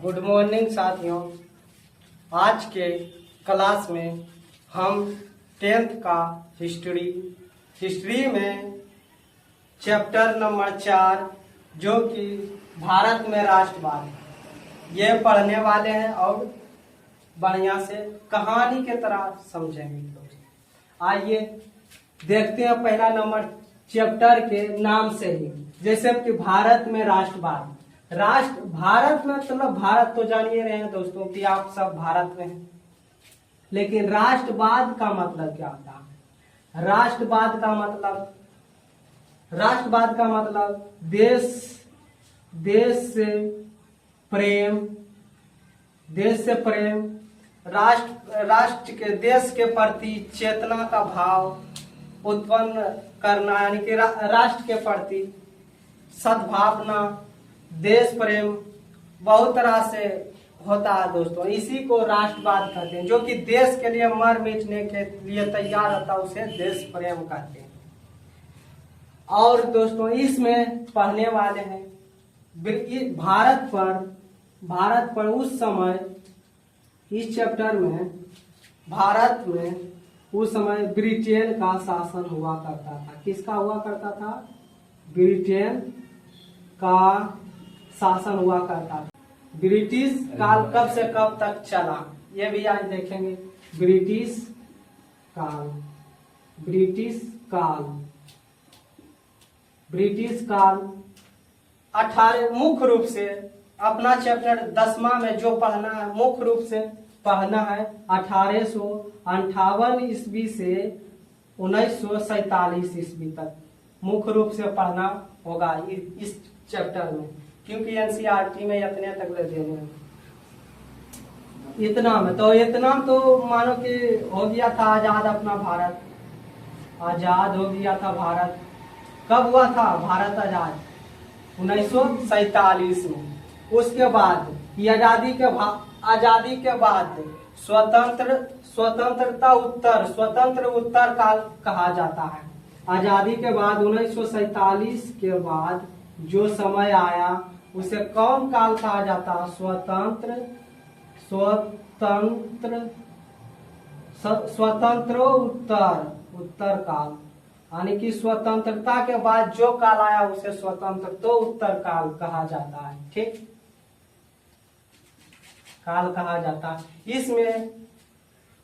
Good morning साथियों। आज के क्लास में हम 10th का हिस्ट्री में चैप्टर नंबर 4 जो कि भारत में राष्ट्रवाद ये पढ़ने वाले हैं और बढ़िया से कहानी के तरह समझेंगे। आइए देखते हैं पहला नंबर चैप्टर के नाम से ही, जैसे कि भारत में राष्ट्रवाद। भारत में मतलब भारत तो जानिए रहे हैं दोस्तों कि आप सब भारत में हैं, लेकिन राष्ट्रवाद का मतलब क्या होता है? राष्ट्रवाद का मतलब देश से प्रेम, राष्ट्र के देश के प्रति चेतना का भाव उत्पन्न करना, यानी कि राष्ट्र के प्रति सद्भावना, देश प्रेम बहुत तरह से होता है दोस्तों। इसी को राष्ट्रवाद कहते हैं। जो कि देश के लिए मर मिटने के लिए तैयार होता है उसे देश प्रेम कहते हैं। और दोस्तों इसमें पढ़ने वाले हैं भारत पर उस समय, इस चैप्टर में भारत में उस समय ब्रिटेन का शासन हुआ करता था। किसका हुआ करता था? ब्रिटेन का शासन हुआ करता था। ब्रिटिश काल कब से कब तक चला ये भी आज देखेंगे। ब्रिटिश काल 18 मुख्य रूप से अपना चैप्टर 10वां में जो पढ़ना है, मुख्य रूप से पढ़ना है 1858 ईस्वी से 1947 ईस्वी तक मुख्य रूप से पढ़ना होगा इस चैप्टर में, क्योंकि एनसीईआरटी में इतने तक ले देने हैं। इतना तो मानो कि हो गया था आजाद अपना भारत। आजाद हो गया था भारत। कब हुआ था भारत आजाद? 1947 में। उसके बाद आजादी के बाद स्वतंत्र उत्तर काल कहा जाता है। आजादी के बाद 1947 के बाद जो समय आया उसे कौन काल कहा जाता है? स्वतंत्र उत्तर काल, यानी कि स्वतंत्रता के बाद जो काल आया उसे स्वतंत्र उत्तर काल कहा जाता है। ठीक, काल कहा जाता है।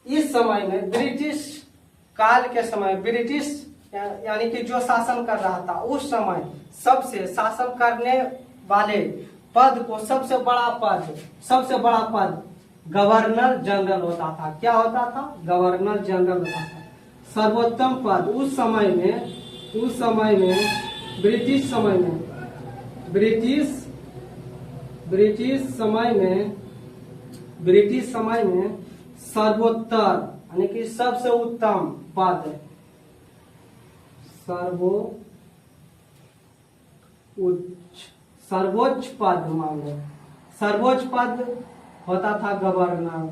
इस समय में ब्रिटिश काल के समय ब्रिटिश यानी कि जो शासन कर रहा था उस समय सबसे शासन करने वाले पद को सबसे बड़ा पद गवर्नर जनरल होता था। क्या होता था? गवर्नर जनरल होता था। सर्वोत्तम पद उस समय में ब्रिटिश समय में सर्वोत्तर यानी कि सबसे उत्तम पद, सर्वोच्च पद मांगो। सर्वोच्च पद होता था गवर्नर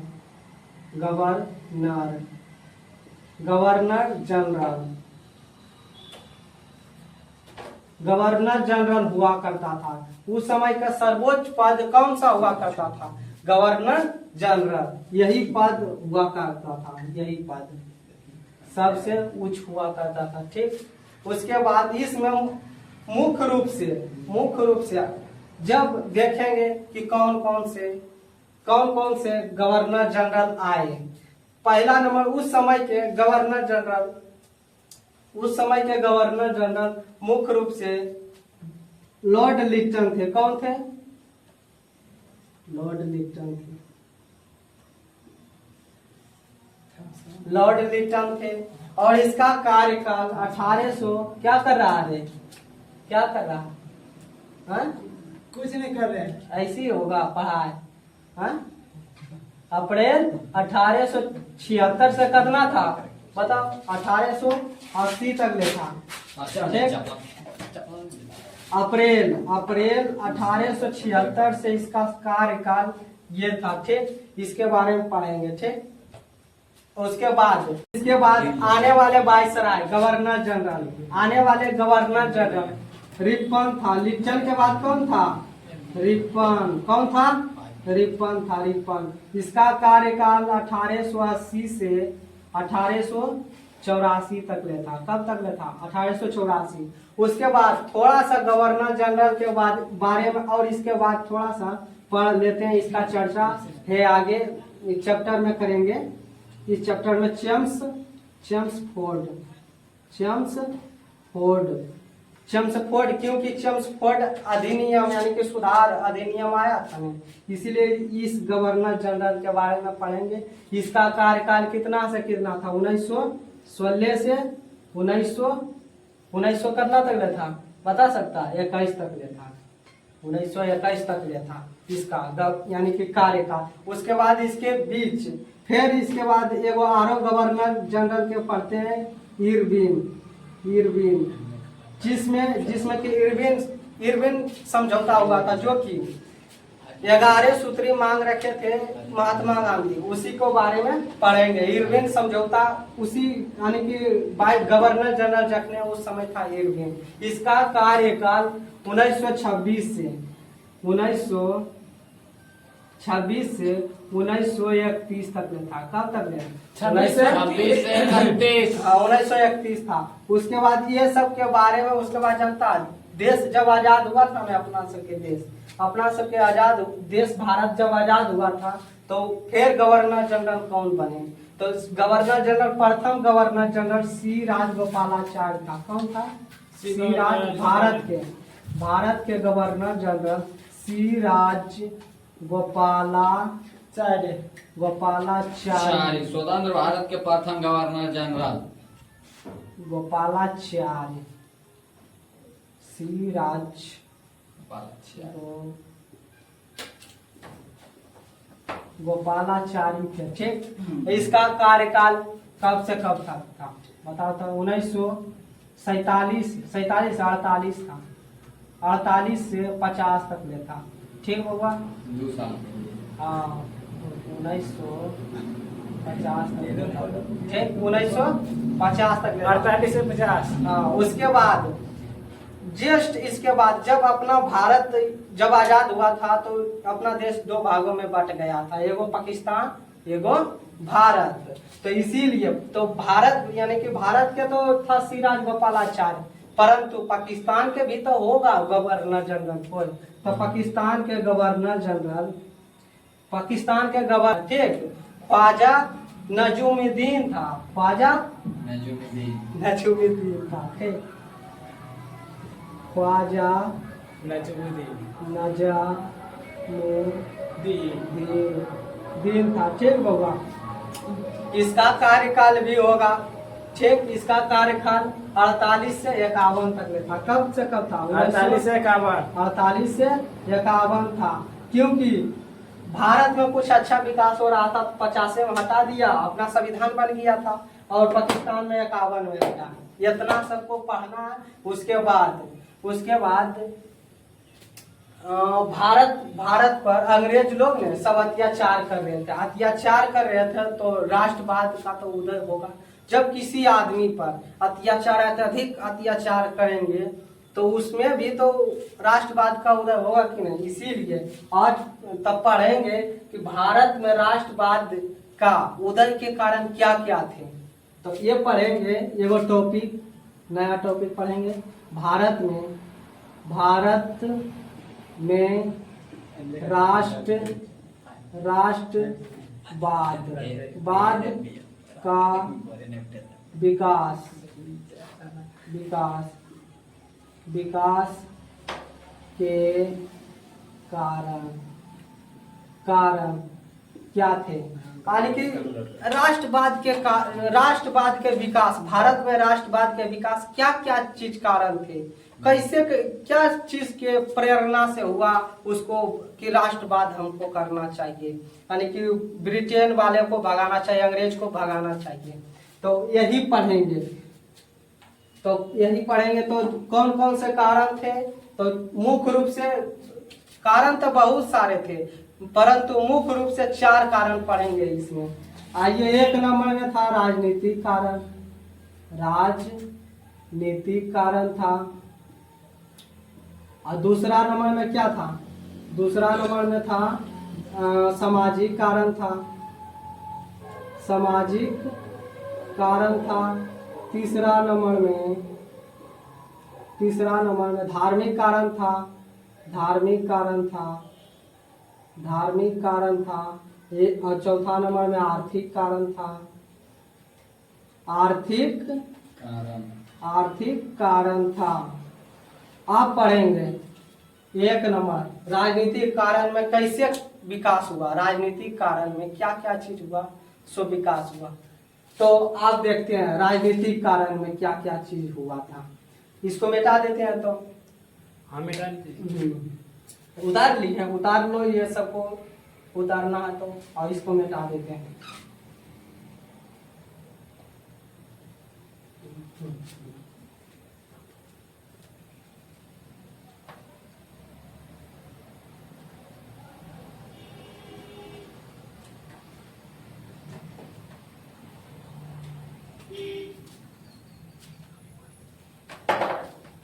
जनरल हुआ करता था। उस समय का सर्वोच्च पद कौन सा हुआ करता था? Governor general. यही पद हुआ करता था, यही पद सबसे उच्च हुआ करता था। ठीक, उसके बाद इसमें मुख्य रूप से जब देखेंगे कि कौन कौन से गवर्नर जनरल आए। पहला नंबर उस समय के गवर्नर जनरल मुख्य रूप से लॉर्ड लिटन थे। कौन थे? लॉर्ड लिटन थे। और इसका कार्यकाल 1800 क्या कर रहा है? कुछ नहीं कर रहे, ऐसी होगा पढ़ाई। अप्रैल 1876 से करना था, बताओ 1880 तक लिखा। अप्रैल 1876 से इसका कार्यकाल ये था। ठीक, इसके बारे में पढ़ेंगे। ठीक, उसके बाद आने वाले वायसराय गवर्नर जनरल रिपन था। लिटन के बाद कौन था? रिपन। कौन था? रिपन था, रिपन। इसका कार्यकाल 1880 से 1884 तक ले था। कब तक ले था? 1884। उसके बाद थोड़ा सा गवर्नर जनरल के बारे में और इसके बाद थोड़ा सा पढ़ लेते हैं। इसका चर्चा है आगे इस चैप्टर में करेंगे। इस चैप्टर में चेम्सफोर्ड, क्योंकि चेम्सफोर्ड अधिनियम यानी कि सुधार अधिनियम आया था ना, इसीलिए इस गवर्नर जनरल के बारे में पढ़ेंगे। इसका कार्यकाल कितना से कितना था? 1916 से 1900 कितना तक ले था? बता सकता है? 21 तक ले था। 1921 तक ले था इसका यानी कि कार्यकाल। उसके बाद इसके बीच फिर इसके बाद एगो आरो गवर्नर जनरल के पढ़ते हैं, इरविन, जिसमें कि इरविन समझौता हुआ था, जो कि 11 सूत्री मांग रखे थे महात्मा गांधी, उसी को बारे में पढ़ेंगे। इरविन समझौता उसी यानी कि गवर्नर जनरल रखने उस समय था इरविन। इसका कार्यकाल 1926 से 1931 तक में था। कब तक में? 1931 था। उसके बाद ये सब के बारे में उसके बाद जनता देश जब आजाद हुआ था ना, अपना सबके आजाद देश भारत जब आजाद हुआ था तो फिर गवर्नर जनरल कौन बने? तो गवर्नर जनरल प्रथम गवर्नर जनरल सी राजगोपालाचार्य था। कौन था? सी राज भारत के गवर्नर जनरल सी गोपालाचार्य स्वतंत्र भारत के प्रथम गवर्नर जनरल गोपालाचार्य सी राज गोपालाचार्य थे। ठीक, इसका कार्यकाल कब से कब तक था? बताओ तो। 1947 से 48 था। 48 से 50 तक ले था। ठीक होगा? 2 साल। हाँ, 1950 तक। ठीक, 1950 तक ले था। 48 से 50। हाँ, उसके बाद जस्ट इसके बाद जब अपना भारत जब आजाद हुआ था तो अपना देश 2 भागों में बट गया था, एगो पाकिस्तान, एगो भारत। तो इसीलिए तो भारत यानी कि भारत के तो था सी राजगोपालाचार्य, परंतु पाकिस्तान के भी तो होगा गवर्नर जनरल कोई। तो पाकिस्तान के गवर्नर ठीक ख्वाजा नजमुद्दीन था। ख्वाजा नजमुद्दीन था। ठीक, ख्वाजा नजमुद्दीन था। ठीक होगा। इसका कार्यकाल भी होगा। ठीक, इसका कार्यकाल 48 से 51 तक था। कब से कब था? 48 से 51। 48 से 51 था, क्योंकि भारत में कुछ अच्छा विकास हो रहा था। 50 में हटा दिया, अपना संविधान बन गया था, और पाकिस्तान में 51 में हटा। इतना सबको पढ़ना है। उसके बाद भारत पर अंग्रेज लोग ने सब अत्याचार कर रहे थे। तो राष्ट्रवाद का तो उदय होगा जब किसी आदमी पर अधिक अत्याचार करेंगे तो उसमें भी तो राष्ट्रवाद का उदय होगा कि नहीं। इसीलिए आज तब पढ़ेंगे कि भारत में राष्ट्रवाद का उदय के कारण क्या क्या थे। तो ये पढ़ेंगे, एगो टॉपिक, नया टॉपिक पढ़ेंगे। भारत में राष्ट्रवाद का विकास के कारण क्या थे? यानी कि राष्ट्रवाद के विकास, भारत में राष्ट्रवाद के विकास क्या क्या चीज कारण थे, कैसे क्या चीज के प्रेरणा से हुआ उसको कि राष्ट्रवाद हमको करना चाहिए, यानी कि ब्रिटेन वाले को भगाना चाहिए, अंग्रेज को भगाना चाहिए। तो यही पढ़ेंगे। तो कौन कौन से कारण थे? तो मुख्य रूप से कारण तो बहुत सारे थे, परंतु मुख्य रूप से 4 कारण पढ़ेंगे इसमें। आइए, 1 नंबर में था राजनीतिक कारण था। और दूसरा नंबर में क्या था? दूसरा नंबर में था सामाजिक कारण था, सामाजिक कारण था। तीसरा नंबर में धार्मिक कारण था, धार्मिक कारण था, धार्मिक कारण था। और चौथा नंबर में आर्थिक कारण था, आर्थिक कारण आर्थिक कारण था। आप पढ़ेंगे 1 नंबर राजनीतिक कारण में कैसे विकास हुआ, राजनीतिक कारण में क्या क्या चीज हुआ सो विकास हुआ। तो आप देखते हैं राजनीतिक कारण में क्या क्या चीज हुआ था। इसको मिटा देते हैं तो हाँ मिटा दीजिए। उतार ली है, उतार लो, ये सबको उतारना है तो, और इसको मिटा देते हैं।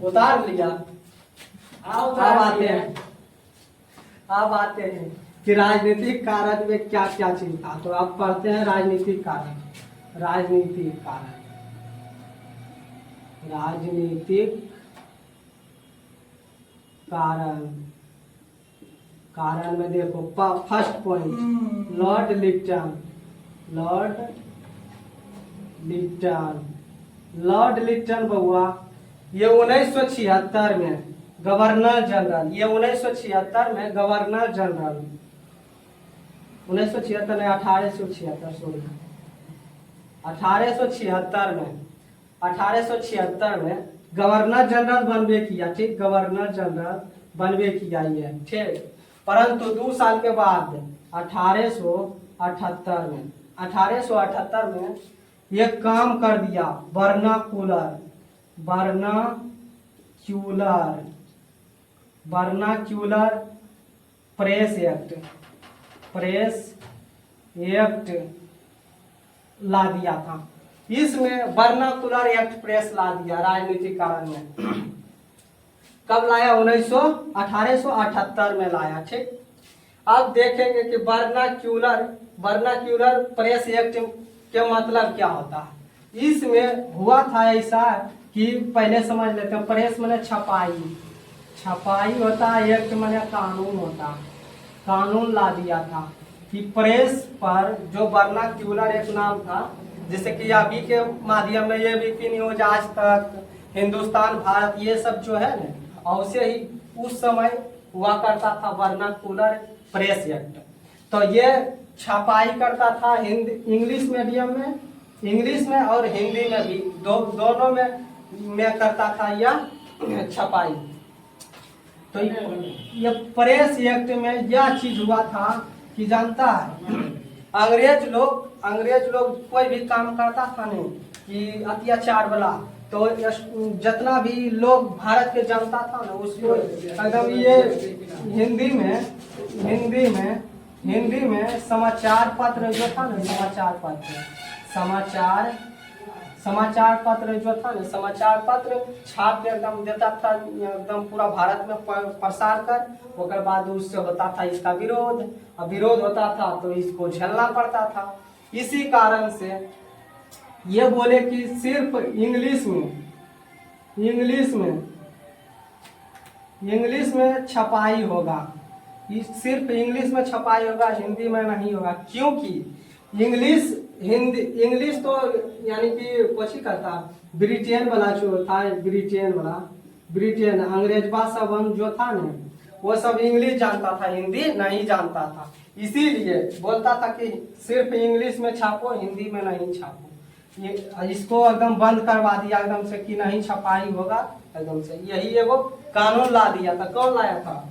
उतार लिया। अब आते हैं कि राजनीतिक कारण में क्या क्या चीज था। तो आप पढ़ते हैं राजनीतिक कारण, राजनीतिक कारण, राजनीतिक कारण। कारण में देखो first point Lord Lipton, Lord Lipton, Lord Lipton बउआ ये 1976 में गवर्नर जनरल, ये 1976 में गवर्नर जनरल, 1976 में 1876 सॉरी 1876 में गवर्नर जनरल बनबे किया, ठीक, गवर्नर जनरल बनबे किया ये, ठीक। परंतु 2 साल के बाद 1878 में ये काम कर दिया वर्नाक्यूलर, वर्नाक्यूलर प्रेस एक्ट ला दिया था। इसमें वर्नाक्यूलर एक्ट प्रेस ला दिया राजनीतिक कारण में। कब लाया? 1878 में लाया, ठीक। अब देखेंगे कि वर्नाक्यूलर प्रेस एक्ट के मतलब क्या होता है। इसमें हुआ था ऐसा कि पहले समझ लेते हैं। प्रेस माने छपाई होता है, एक्ट माने कानून होता है। कानून ला दिया था कि प्रेस पर जो वर्नाक्यूलर एक नाम था, जैसे कि अभी के माध्यम में ये भी न्यूज, आज तक, हिंदुस्तान भारत, ये सब जो है ना, और उसे ही उस समय हुआ करता था वर्नाक्यूलर प्रेस एक्ट। तो ये छपाई करता था इंग्लिश मीडियम में, इंग्लिश में और हिंदी में भी, दोनों में करता था यह छपाई। तो ये प्रेस एक्ट में यह चीज हुआ था कि जानता है, अंग्रेज लोग कोई भी काम करता था नहीं कि अत्याचार वाला, तो जितना भी लोग भारत के जनता था ना, उसको एकदम ये हिंदी में समाचार पत्र जो था ना, समाचार पत्र जो था ना, समाचार पत्र छाप के एकदम देता था, एकदम पूरा भारत में प्रसार कर। उसके बाद उससे होता था इसका विरोध, और विरोध होता था तो इसको झेलना पड़ता था। इसी कारण से ये बोले कि सिर्फ इंग्लिश में छपाई होगा, सिर्फ इंग्लिश में छपाई होगा, हिंदी में नहीं होगा। क्योंकि इंग्लिश तो यानी कि कुछ करता ब्रिटेन वाला जो था, ब्रिटेन अंग्रेज सब जो था ना, वो सब इंग्लिश जानता था, हिंदी नहीं जानता था। इसीलिए बोलता था कि सिर्फ इंग्लिश में छापो, हिंदी में नहीं छापो। ये इसको एकदम बंद करवा दिया एकदम से कि नहीं छपाई होगा एकदम से। यही एगो कानून ला दिया था। कौन लाया था?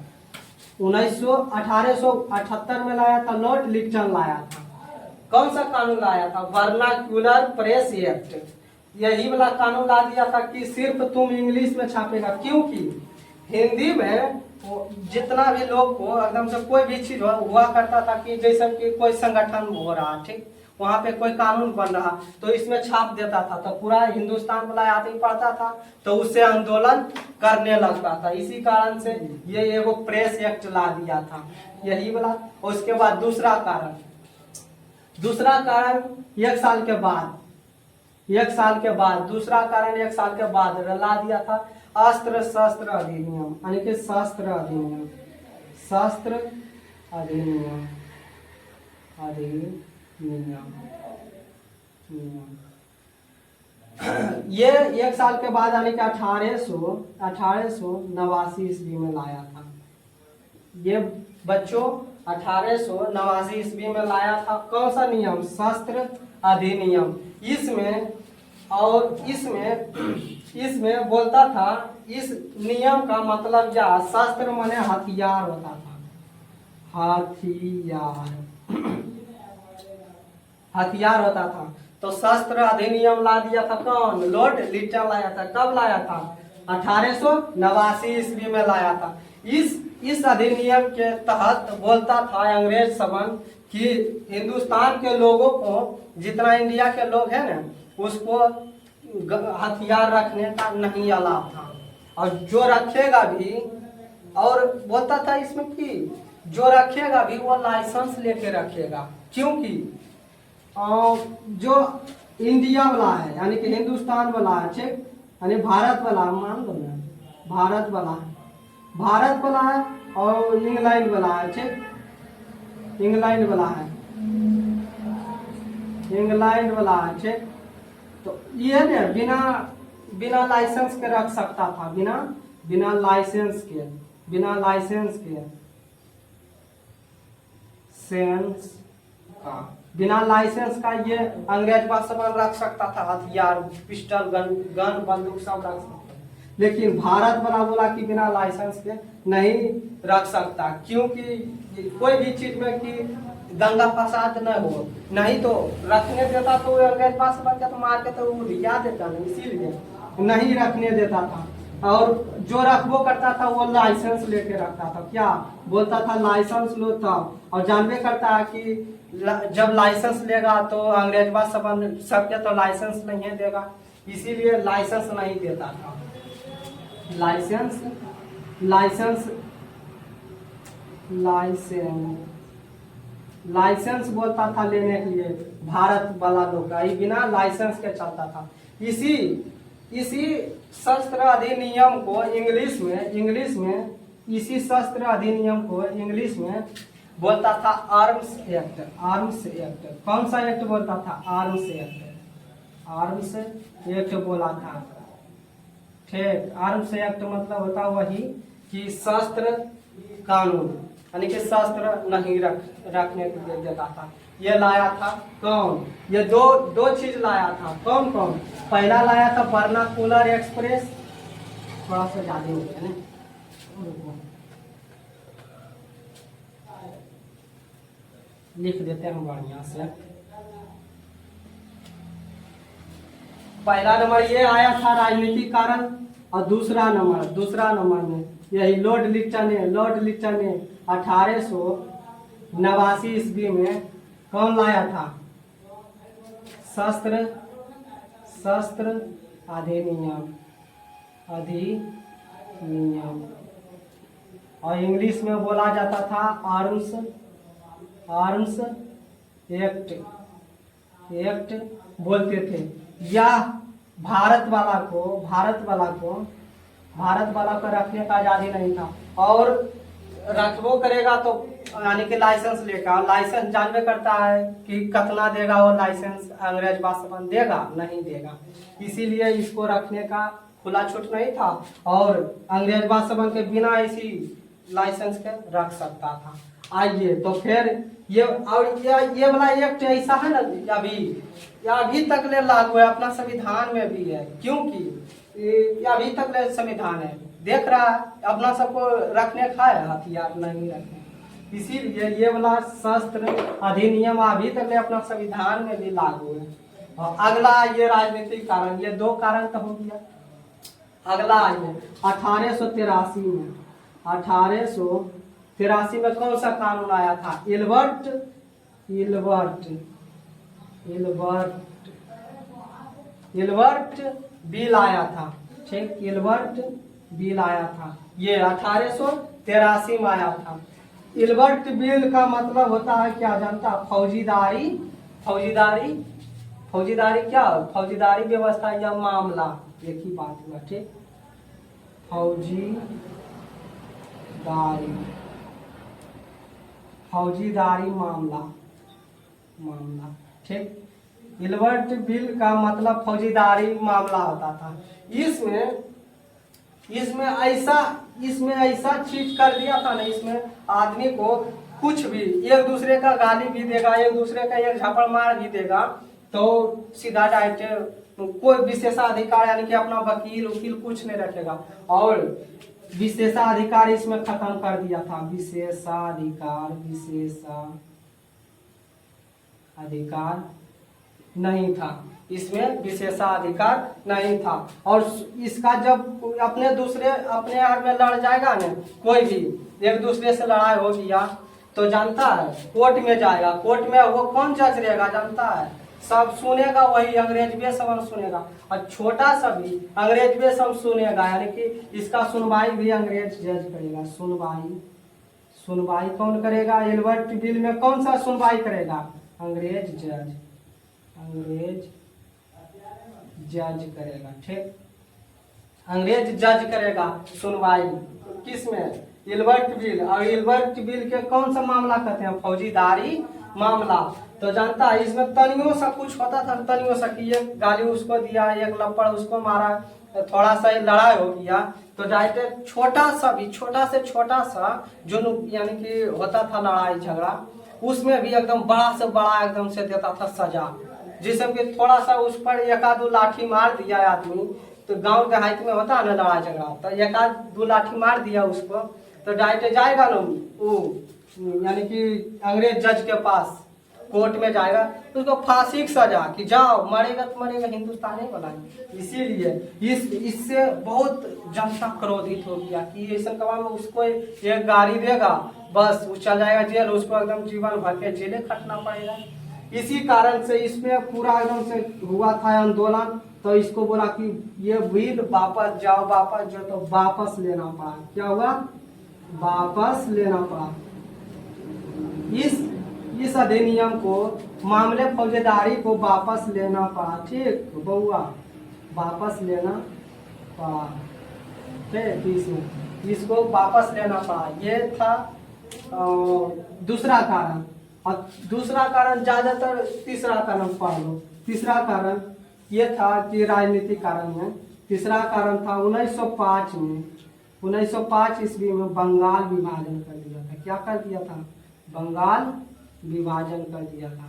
1878 में लाया था, लॉर्ड लिप्टन लाया था। कौन सा कानून लाया था? Vernacular press act. यही वाला कानून ला दिया था कि सिर्फ तुम इंग्लिश में छापेगा, क्योंकि हिंदी में जितना भी लोग को एकदम से कोई भी चीज हुआ करता था कि जैसे कि कोई संगठन हो रहा, ठीक, वहां पे कोई कानून बन रहा तो इसमें छाप देता था, तो पूरा हिंदुस्तान वाला आदमी पढ़ता था तो उससे आंदोलन करने लगता था। इसी कारण से ये एगो प्रेस एक्ट ला दिया था, यही वाला। उसके बाद दूसरा कारण 1 साल के बाद, 1 साल के बाद दूसरा कारण 1 साल के बाद ला दिया था अस्त्र शस्त्र अधिनियम, यानी कि शस्त्र अधिनियम, शस्त्र अधिनियम, ये 1 साल के बाद यानी कि 1889 ईस्वी में लाया था। ये बच्चों 1889 ईस्वी में लाया था। कौन सा नियम? शस्त्र अधिनियम। इसमें बोलता था, इस नियम का मतलब क्या? शस्त्र माने हथियार होता था, हथियार होता था। तो शस्त्र अधिनियम ला दिया था कौन? लॉर्ड लिटन लाया था। कब लाया था? 1889 ईस्वी में लाया था। इस अधिनियम के तहत बोलता था अंग्रेज सवन कि हिंदुस्तान के लोगों को, जितना इंडिया के लोग हैं ना, उसको हथियार रखने का नहीं अलाउ था, और जो रखेगा भी, और बोलता था इसमें कि जो रखेगा भी वो लाइसेंस लेके रखेगा, क्योंकि जो इंडिया वाला है यानी कि हिंदुस्तान वाला है, ठीक, यानी भारत वाला, मान लो ना, भारत वाला है और इंग्लैंड वाला है, ठीक, इंग्लैंड वाला है, ठीक। तो ये ना बिना लाइसेंस के रख सकता था, बिना लाइसेंस के बिना लाइसेंस का ये अंग्रेज सामान रख सकता था, हथियार, पिस्टल, गन, बंदूक सब रख सकता। लेकिन भारत वाला बोला कि बिना लाइसेंस के नहीं रख सकता, क्योंकि कोई भी चीज में कि दंगा फसाद न हो, नहीं तो रखने देता तो अंग्रेज सामान के तो मार के तो रिया देता नहीं, इसीलिए नहीं रखने देता था। और जो रखबो करता था वो लाइसेंस लेके रखता था। क्या बोलता था? लाइसेंस लो तब। और जानबे करता है कि जब लाइसेंस लेगा तो अंग्रेज सबके तो लाइसेंस नहीं देगा, इसीलिए लाइसेंस नहीं देता था। लाइसेंस बोलता था लेने के लिए भारत वाला लोग का, बिना लाइसेंस के चलता था। इसी शस्त्र अधिनियम को इंग्लिश में इसी शस्त्र अधिनियम को इंग्लिश में बोलता था आर्म्स एक्ट। कौन सा एक्ट बोलता था? आर्म्स एक्ट बोला था, ठीक। आर्म्स एक्ट मतलब होता वही कि शस्त्र कानून, यानी कि शस्त्र नहीं रखने के लिए देता था। ये लाया था कौन? ये दो चीज लाया था। कौन? पहला लाया था वर्नाकुलर एक्सप्रेस, थोड़ा सा ज्यादा हो गया ना, लिख देते हैं बढ़िया से। पहला नंबर ये आया था राजनीतिक कारण, और दूसरा नंबर में यही लॉर्ड लिटन ने 1889 ईस्वी में कौन लाया था? शस्त्र अधिनियम, और इंग्लिश में बोला जाता था आर्म्स एक्ट बोलते थे। यह भारत वाला को रखने का आजादी नहीं था, और रखबो करेगा तो यानी कि लाइसेंस लेगा। लाइसेंस जानबे करता है कि कितना देगा वो लाइसेंस, अंग्रेज बादशाह देगा नहीं देगा, इसीलिए इसको रखने का खुला छूट नहीं था, और अंग्रेज बादशाह के बिना इसी लाइसेंस के रख सकता था। आइए तो फिर ये वाला एक्ट ऐसा है ना, अभी तक ले लागू है, अपना संविधान में भी है, क्योंकि अभी तक ले संविधान है, देख रहा है अपना सबको रखने का है, हथियार नहीं रखने, इसीलिए ये वाला शस्त्र अधिनियम अभी तक ले अपना संविधान में भी लागू है। और अगला ये राजनीतिक कारण, ये 2 कारण तो हो गया। अगला आइए 1883 में कौन सा कानून आया था? इल्बर्ट इल्बर्ट बिल आया था। ठीक, इल्बर्ट बिल आया था, ये 1883 में आया था। इल्बर्ट बिल का मतलब होता है क्या जानता है? फौजीदारी फौजीदारी फौजीदारी क्या? फौजीदारी व्यवस्था या मामला, एक ही बात हुआ। ठीक, फौजीदारी मामला। ठीक, इल्बर्ट बिल का मतलब फौजीदारी मामला होता था। इसमें ऐसा चीज कर दिया था ना, इसमें आदमी को कुछ भी, एक दूसरे का गाली भी देगा, एक दूसरे का एक झपड़ मार भी देगा, तो सीधा डायरेक्ट कोई विशेषाधिकार यानी कि अपना वकील उकील कुछ नहीं रखेगा। और विशेषाधिकार इसमें खत्म कर दिया था। विशेषाधिकार नहीं था, इसमें विशेषाधिकार नहीं था। और इसका जब अपने यार में लड़ जाएगा ना, कोई भी एक दूसरे से लड़ाई हो गया तो जानता है कोर्ट में जाएगा। कोर्ट में वो कौन जज रहेगा जानता है? सब सुनेगा वही अंग्रेज भी सब सुनेगा, और छोटा सा भी अंग्रेज भी सब सुनेगा, यानी कि इसका सुनवाई भी अंग्रेज जज करेगा। सुनवाई कौन करेगा? इल्बर्ट बिल में कौन सा सुनवाई करेगा? अंग्रेज जज करेगा। ठीक, अंग्रेज जज करेगा सुनवाई किसमें? Ilbert bill. और इल्बर्ट बिल के कौन सा मामला कहते हैं? फौजीदारी मामला। तो जानता है इसमें तनियों सा कुछ होता था, तनियों सा कि एक गाली उसको दिया, एक लपड़ उसको मारा, थोड़ा सा लड़ाई हो गया, तो डायरेक्ट छोटा सा जो यानी कि होता था लड़ाई झगड़ा, उसमें भी एकदम बड़ा से बड़ा एकदम से देता था सजा। जिससे कि थोड़ा सा उस पर एक आध लाठी मार दिया आदमी, तो गांव देहात में होता है ना लड़ाई झगड़ा, तो एक आध दो लाठी मार दिया उसको, तो डायरेक्ट जाएगा ना वो यानी कि अंग्रेज जज के पास, कोर्ट में जाएगा, तो उसको फांसी की सजा कि जाओ, मरेगा तो मरेगा, हिंदुस्तान ही बनाएंगे। इसीलिए इससे बहुत जनता क्रोधित हो गया कि ऐसा कमा में उसको एक गाड़ी देगा, बस वो चल जाएगा जेल, उसको एकदम जीवन भर के जेले खटना पड़ेगा। इसी कारण से इसमें पूरा एकदम से हुआ था आंदोलन। तो इसको बोला कि ये बिल वापस जाओ, तो वापस लेना पड़ा। क्या हुआ? वापस लेना पड़ा। इस अधिनियम को, मामले फौजदारी को वापस लेना पड़ा। ठीक बउआ, वापस लेना पड़ा। ठीक, इसको वापस लेना पड़ा। ये था दूसरा कारण। और दूसरा कारण ज्यादातर तीसरा कारण पढ़ लो। तीसरा कारण ये था कि राजनीतिक कारण में। तीसरा कारण था 1905 में, 1905 ईस्वी में बंगाल विभाजन कर दिया था। क्या कर दिया था? बंगाल विभाजन कर दिया था।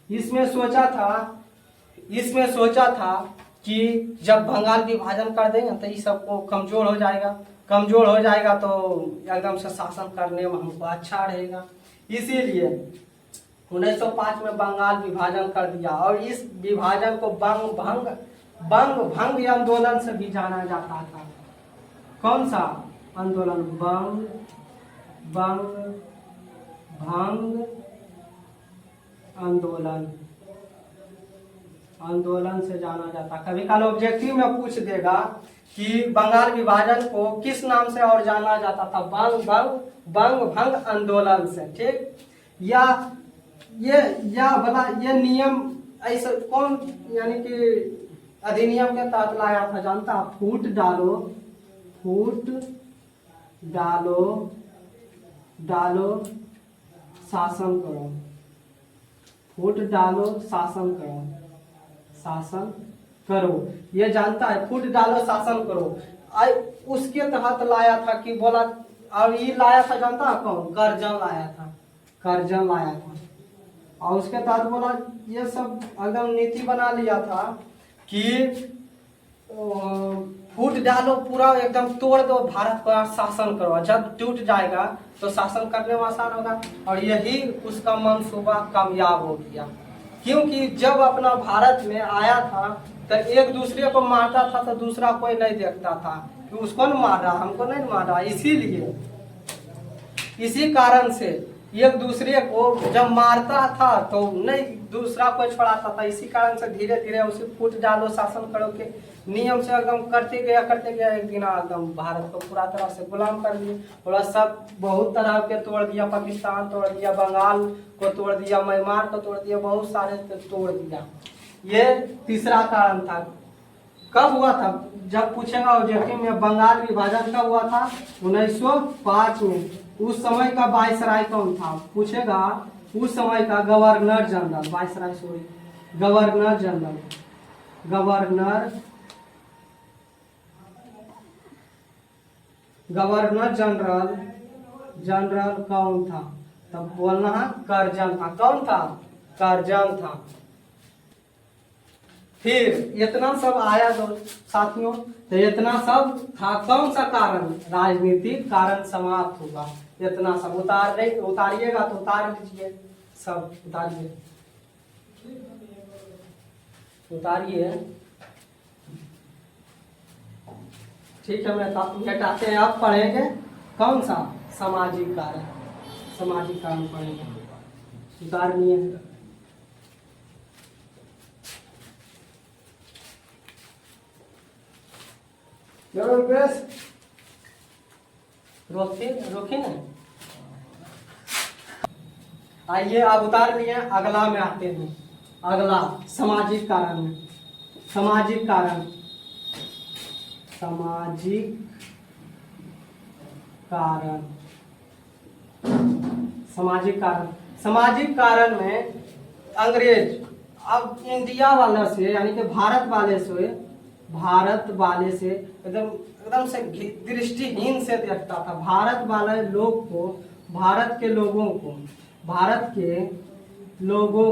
इसमें सोचा था कि जब बंगाल विभाजन कर देंगे तो ये सबको कमजोर हो जाएगा तो एकदम से शासन करने में हमको अच्छा रहेगा। इसीलिए 1905 में बंगाल विभाजन कर दिया। और इस विभाजन को बंग भंग आंदोलन से भी जाना जाता था। कौन सा आंदोलन? बंग भंग आंदोलन से जाना जाता। कभी कल ऑब्जेक्टिव में पूछ देगा कि बंगाल विभाजन को किस नाम से और जाना जाता था? बंग भंग आंदोलन से। ठीक, या ये नियम ऐसा कौन यानी कि अधिनियम के तहत लाया था जानता? फूट डालो शासन करो। फूट डालो शासन करो, ये जानता है। फूट डालो शासन करो, उसके तहत लाया था कि बोला। और ये लाया था जानता है कौन? करजन लाया था। और उसके तहत बोला ये सब एकदम नीति बना लिया था कि फूट डालो, पूरा एकदम तोड़ दो भारत को, शासन करो। जब टूट जाएगा तो शासन करने में आसान होगा। और यही उसका मंसूबा कामयाब हो गया, क्योंकि जब अपना भारत में आया था तो एक दूसरे को मारता था तो दूसरा कोई नहीं देखता था कि उसको न मार रहा, हमको नहीं मार रहा। इसी कारण से एक दूसरे को जब मारता था तो नहीं दूसरा को छोड़ाता था। इसी कारण से धीरे धीरे उसे फूट डालो शासन करो के नियम से एकदम करते गया एक दिन एकदम भारत को पूरा तरह से गुलाम कर दिया। और सब बहुत तरह के तोड़ दिया, पाकिस्तान तोड़ दिया, बंगाल को तोड़ दिया, म्यांमार को तोड़ दिया, बहुत सारे तोड़ दिया। ये तीसरा कारण था। कब हुआ था जब पूछेगा ऑब्जेक्टिव में, बंगाल विभाजन कब हुआ था? 1905 में। उस समय का वायसराय कौन था पूछेगा, उस समय का governor general, viceroy sorry governor general, governor general कौन था? तब बोलना है करजन था। कौन था? करजन था। फिर इतना सब आया दो साथियों, तो इतना सब था कौन सा कारण? राजनीतिक कारण समाप्त होगा। इतना सब उतारिएगा तो उतार लीजिए, सब उतारिए। ठीक है, मैं हटाते हैं। आप पढ़ेंगे कौन सा? सामाजिक कारण पढ़ेंगे। उतारिए। रोके ना। आइए आप उतार लिए, अगला में आते हैं। अगला सामाजिक कारण में। सामाजिक कारण में अंग्रेज अब इंडिया वाला से यानी कि भारत वाले से एकदम से दृष्टिहीन से देखता था। भारत वाले लोग को, भारत के लोगों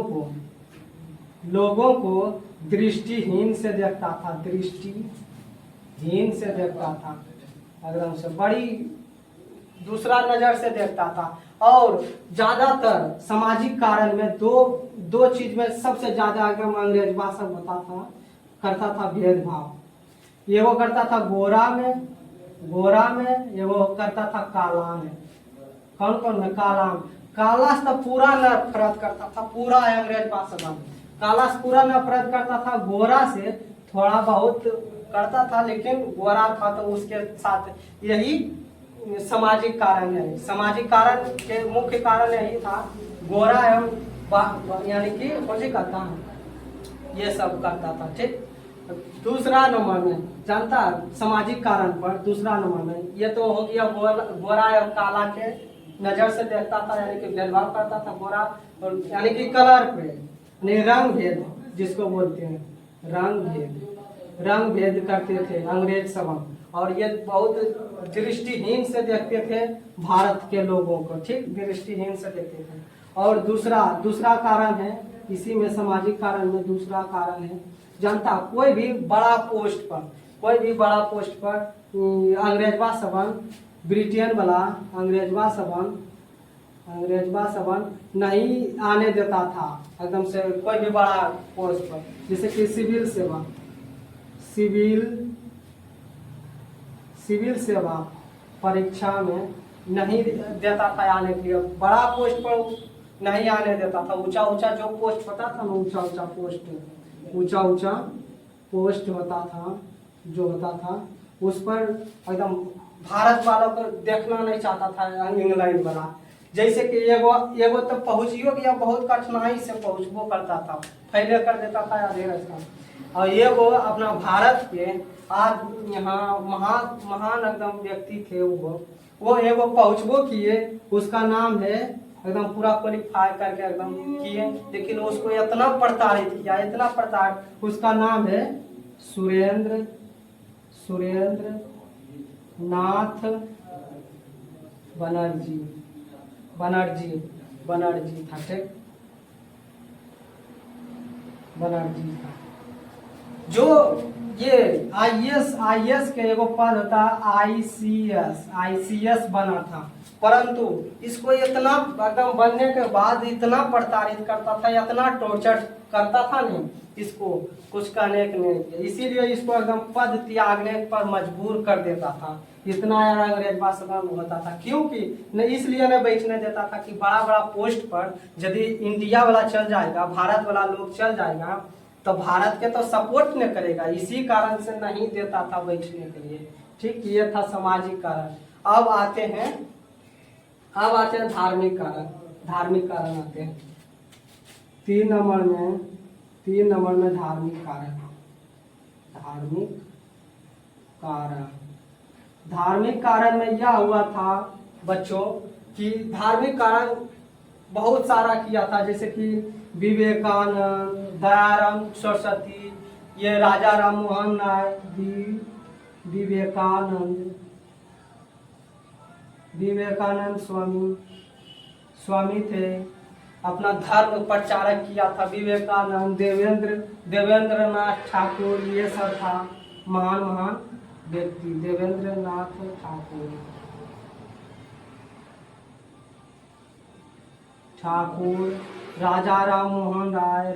को दृष्टिहीन से देखता था। एकदम से बड़ी दूसरा नजर से देखता था। और ज्यादातर सामाजिक कारण में दो चीज में सबसे ज्यादा एकदम अंग्रेज शासन करता था भेदभाव। ये वो करता था गोरा में, ये वो करता था काला में। कौन में? काला से तो पूरा नफरत करता था, पूरा अंग्रेज शासन काला से पूरा नफरत करता था। गोरा से थोड़ा बहुत करता था, लेकिन गोरा था तो उसके साथ यही सामाजिक कारण है। सामाजिक कारण के मुख्य कारण यही था, गोरा एवं यानी कि कौन करता है, ये सब करता था। ठीक, दूसरा नंबर में जानता सामाजिक कारण पर दूसरा नंबर में ये तो हो गया गोरा एवं काला के नजर से देखता था, यानी कि भेदभाव करता था गोरा, और यानी कि कलर पे, यानी रंग भेद जिसको बोलते हैं, रंग भेद करते थे अंग्रेज सब। और ये बहुत दृष्टिहीन से देखते थे भारत के लोगों को। ठीक, दृष्टिहीन से देखते थे। और दूसरा कारण है इसी में, सामाजिक कारण में दूसरा कारण है जनता कोई भी बड़ा पोस्ट पर अंग्रेजवा सबन, ब्रिटेन वाला अंग्रेजवा सबन नहीं आने देता था एकदम से कोई भी बड़ा पोस्ट पर। जैसे कि सिविल सेवा परीक्षा में नहीं देता था आने के लिए, बड़ा पोस्ट पर नहीं आने देता था। ऊंचा जो पोस्ट होता था ना, ऊंचा पोस्ट होता था जो होता था, उस पर एकदम भारत वालों को देखना नहीं चाहता था इंग्लैंड वाला। जैसे कि एगो तो पहुंचियो गया, बहुत कठिनाई से पहुंचबो करता था, फैले कर देता था आधे रास्ता। और एगो अपना भारत के आज यहाँ महान एकदम व्यक्ति थे, वो एगो पहुंचबो किए, उसका नाम है एकदम पूरा क्वालिफाई करके एकदम किए, लेकिन उसको इतना प्रताड़ित किया, उसका नाम है सुरेंद्र नाथ बनर्जी था। ठीक, बनर्जी था, जो ये आईएएस के एगो पद होता आईसीएस बना था, परंतु इसको इतना एकदम बनने के बाद इतना प्रताड़ित करता था, इतना टॉर्चर करता था नहीं, इसको कुछ कहने के नहीं, इसीलिए इसको एकदम पद त्यागने पर मजबूर कर देता था। इतना अंग्रेज शासन होता था, क्योंकि न इसलिए न बैठने देता था कि बड़ा बड़ा पोस्ट पर यदि इंडिया वाला चल जाएगा, भारत वाला लोग चल जाएगा तो भारत के तो सपोर्ट न करेगा, इसी कारण से नहीं देता था बैठने के लिए। ठीक, ये था सामाजिक कारण। अब आते हैं धार्मिक कारण। धार्मिक कारण आते हैं 3 नंबर में धार्मिक कारण। धार्मिक कारण में यह हुआ था बच्चों कि धार्मिक कारण बहुत सारा किया था, जैसे कि विवेकानंद, दयाराम सरस्वती, ये राजा राम मोहन राय, विवेकानंद स्वामी थे, अपना धर्म प्रचारक किया था। विवेकानंद, देवेंद्र नाथ ठाकुर, ये सब था महान व्यक्ति। देवेंद्र नाथ ठाकुर, राजा राम मोहन राय,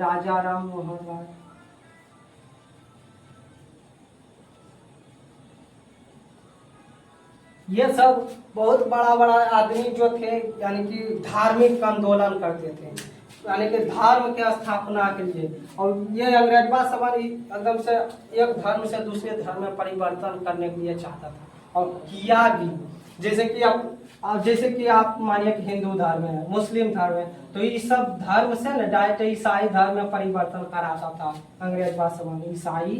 ये सब बहुत बड़ा आदमी जो थे, यानी कि धार्मिक आंदोलन करते थे, यानी कि धर्म के स्थापना के लिए। और ये अंग्रेजवा सवाल एकदम से एक धर्म से दूसरे धर्म में परिवर्तन करने के लिए चाहता था, और किया भी। जैसे कि आप मानिए कि हिंदू धर्म है, मुस्लिम धर्म है, तो इस सब धर्म से न डायरेक्ट ईसाई धर्म में परिवर्तन कराता था अंग्रेजवा सवाल। ईसाई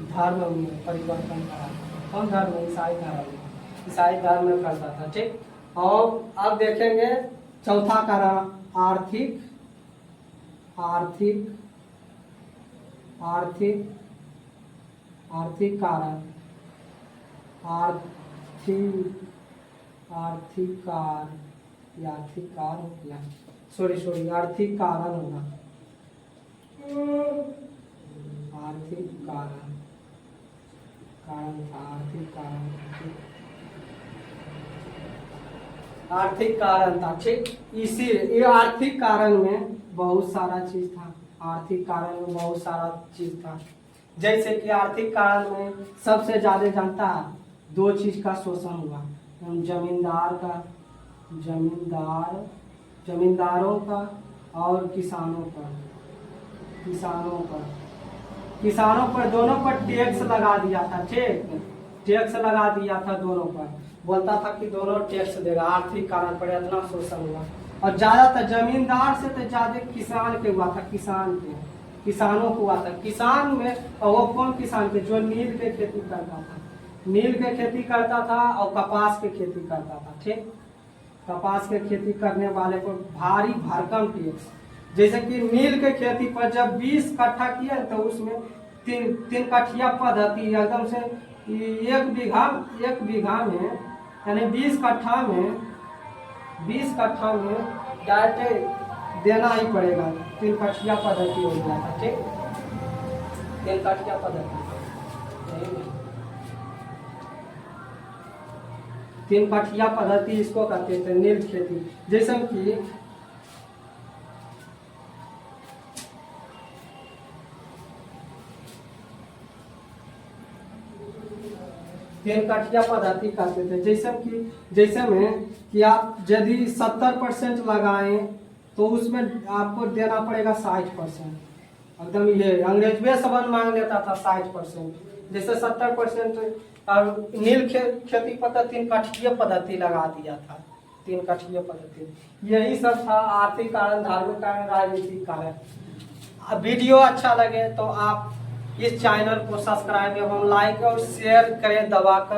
धर्म में परिवर्तन कराता था। कौन धर्म? ईसाई धर्म में करता था। ठीक, और अब देखेंगे चौथा कारण आर्थिक कारण। आर्थिक कारण होगा। आर्थिक कारण था। ठीक, इसी ये आर्थिक कारण में बहुत सारा चीज था। जैसे कि आर्थिक कारण में सबसे ज्यादा जनता 2 चीज का शोषण हुआ, जमींदारों का और किसानों पर दोनों पर टैक्स लगा दिया था। ठीक, टैक्स लगा दिया था दोनों पर, बोलता था कि दोनों टैक्स देगा। आर्थिक कारण पर इतना शोषण हुआ, और ज्यादातर जमींदार से तो ज्यादा किसान के हुआ था। किसानों को हुआ था। किसान में वो कौन किसान के? जो नील के खेती करता था और कपास के खेती करता था। ठीक, कपास के खेती करने वाले को भारी भरकम टैक्स। जैसे कि नील के खेती पर जब 20 कट्ठा किया तो उसमें 3 कट्ठिया पद्धति एकदम से 1 बीघा में, यानी 20 कट्ठा में डायरेक्ट देना ही पड़ेगा। 3 कट्ठिया पद्धति हो गया था। ठीक, 3 कट्ठिया पद्धति, 3 कट्ठिया पद्धति इसको कहते थे नील खेती। जैसे कि 3 कट्ठिया पद्धति कहते थे। जैसे में कि आप यदि 70% लगाएं तो उसमें आपको देना पड़ेगा 60%। एकदम ये अंग्रेज सबन मांग लेता था 60%। जैसे 70% और नील खेती पर 3 कट्ठिया पद्धति लगा दिया था। 3 कट्ठिया पद्धति, यही सब था आर्थिक कारण, धार्मिक कारण, राजनीतिक कारण। वीडियो अच्छा लगे तो आप इस चैनल को सब्सक्राइब एवं लाइक और शेयर करें दबाकर।